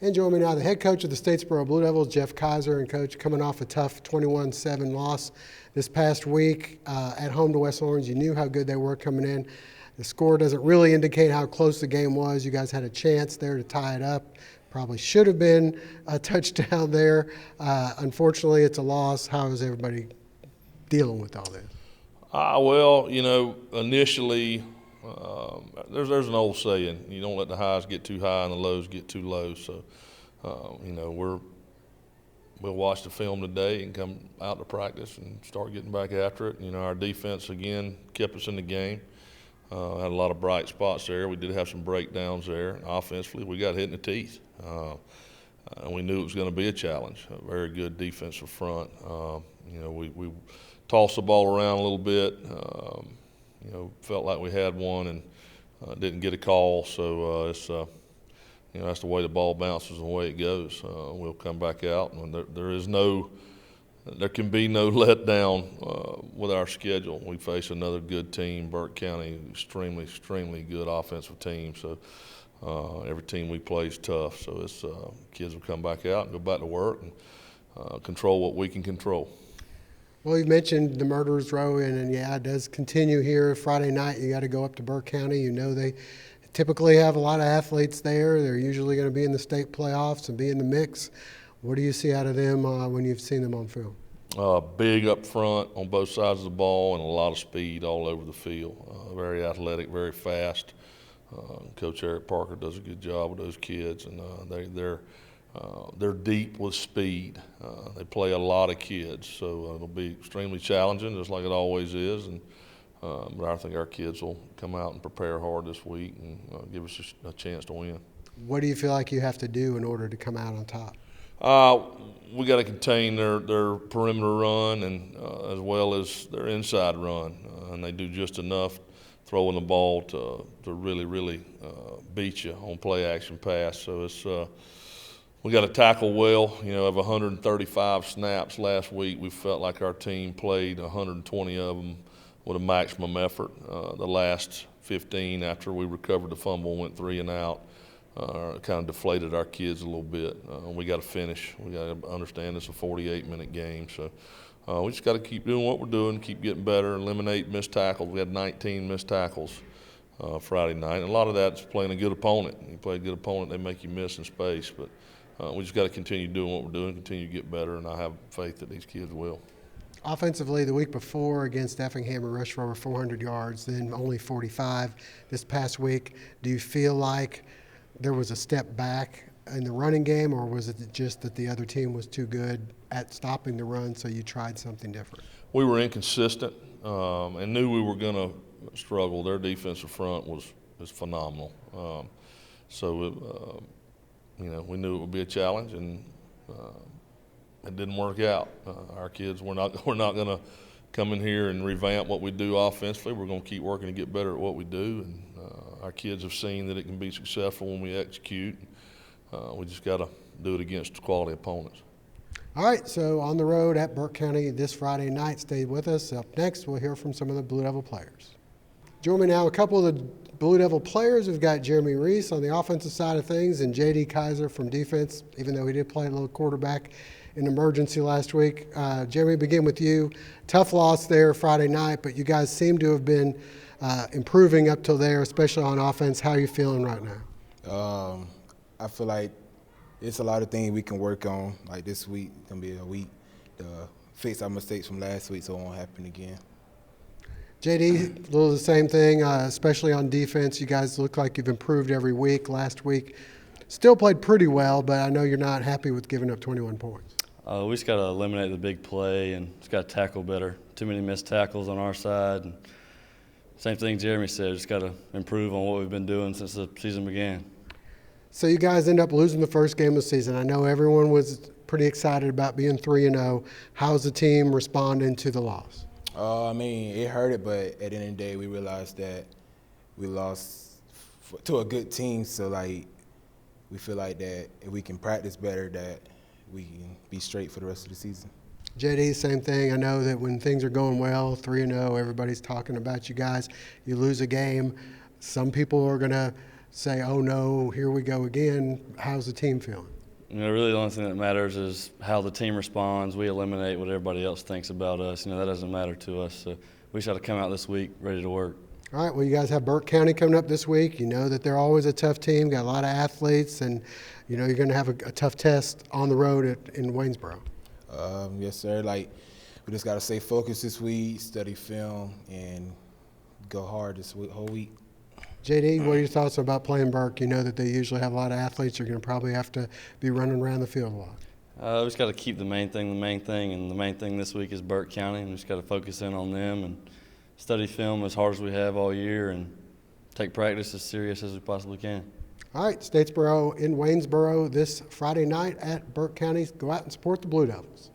And join me now, the head coach of the Statesboro Blue Devils, Jeff Kaiser, and coach, coming off a tough 21-7 loss this past week at home to West Orange. You knew how good they were coming in. The score doesn't really indicate how close the game was. You guys had a chance there to tie it up. Probably should have been a touchdown there. Unfortunately, it's a loss. How is everybody dealing with all this? Well, initially, there's an old saying: you don't let the highs get too high and the lows get too low. So, we'll watch the film today and come out to practice and start getting back after it. Our defense again kept us in the game. Had a lot of bright spots there. We did have some breakdowns there. And offensively, we got hit in the teeth. And we knew it was going to be a challenge. A very good defensive front. We tossed the ball around a little bit. Felt like we had one and didn't get a call. So it's that's the way the ball bounces and the way it goes. We'll come back out, and there can be no letdown with our schedule. We face another good team, Burke County, extremely good offensive team. So every team we play is tough. So it's kids will come back out and go back to work and control what we can control. Well, you mentioned the Murderers Row, and yeah, it does continue here. Friday night, you got to go up to Burke County. They typically have a lot of athletes there. They're usually going to be in the state playoffs and be in the mix. What do you see out of them when you've seen them on film? Big up front on both sides of the ball and a lot of speed all over the field. Very athletic, very fast. Coach Eric Parker does a good job with those kids, and they're deep with speed. They play a lot of kids, so it'll be extremely challenging, just like it always is. But I think our kids will come out and prepare hard this week and give us a chance to win. What do you feel like you have to do in order to come out on top? We got to contain their perimeter run and as well as their inside run, and they do just enough throwing the ball to really beat you on play action pass. So it's we got to tackle well. Of 135 snaps last week, we felt like our team played 120 of them with a maximum effort. The last 15, after we recovered the fumble and went 3 and out, kind of deflated our kids a little bit. We got to finish. We got to understand it's a 48-minute game. So we just got to keep doing what we're doing, keep getting better, eliminate missed tackles. We had 19 missed tackles Friday night. And a lot of that's playing a good opponent. You play a good opponent, they make you miss in space. But we just got to continue doing what we're doing, continue to get better, and I have faith that these kids will. Offensively, the week before against Effingham, we rushed for over 400 yards, then only 45 this past week. Do you feel like there was a step back in the running game, or was it just that the other team was too good at stopping the run, so you tried something different? We were inconsistent and knew we were going to struggle. Their defensive front was phenomenal. We knew it would be a challenge, and it didn't work out. Our kids, we're not going to come in here and revamp what we do offensively. We're going to keep working to get better at what we do, and our kids have seen that it can be successful when we execute. We just got to do it against quality opponents. All right, so on the road at Burke County this Friday night. Stay with us. Up next, we'll hear from some of the Blue Devil players. Join me now, a couple of the Blue Devil players. We've got Jeremy Reese on the offensive side of things and J.D. Kaiser from defense, even though he did play a little quarterback in emergency last week. Jeremy, begin with you. Tough loss there Friday night, but you guys seem to have been improving up till there, especially on offense. How are you feeling right now? I feel like it's a lot of things we can work on. Like this week, it's going to be a week to fix our mistakes from last week so it won't happen again. JD, a little the same thing, especially on defense. You guys look like you've improved every week. Last week, still played pretty well, but I know you're not happy with giving up 21 points. We just got to eliminate the big play and just got to tackle better. Too many missed tackles on our side. And same thing Jeremy said, just got to improve on what we've been doing since the season began. So you guys end up losing the first game of the season. I know everyone was pretty excited about being 3-0. How's the team responding to the loss? It hurt, but at the end of the day, we realized that we lost to a good team. So, we feel like that if we can practice better, that we can be straight for the rest of the season. JD, same thing. I know that when things are going well, 3-0, everybody's talking about you guys. You lose a game, some people are going to say, oh no, here we go again? How's the team feeling? You know, really the only thing that matters is how the team responds. We eliminate what everybody else thinks about us. You know, that doesn't matter to us. So we just got to come out this week ready to work. All right, well, you guys have Burke County coming up this week. You know that they're always a tough team, got a lot of athletes, and you know you're going to have a tough test on the road in Waynesboro. Yes, sir. Like, we just got to stay focused this week, study film, and go hard this whole week. JD, what are your thoughts about playing Burke? You know that they usually have a lot of athletes. You're going to probably have to be running around the field a lot. We just got to keep the main thing, and the main thing this week is Burke County, and we just got to focus in on them and study film as hard as we have all year and take practice as serious as we possibly can. All right, Statesboro in Waynesboro this Friday night at Burke County. Go out and support the Blue Devils.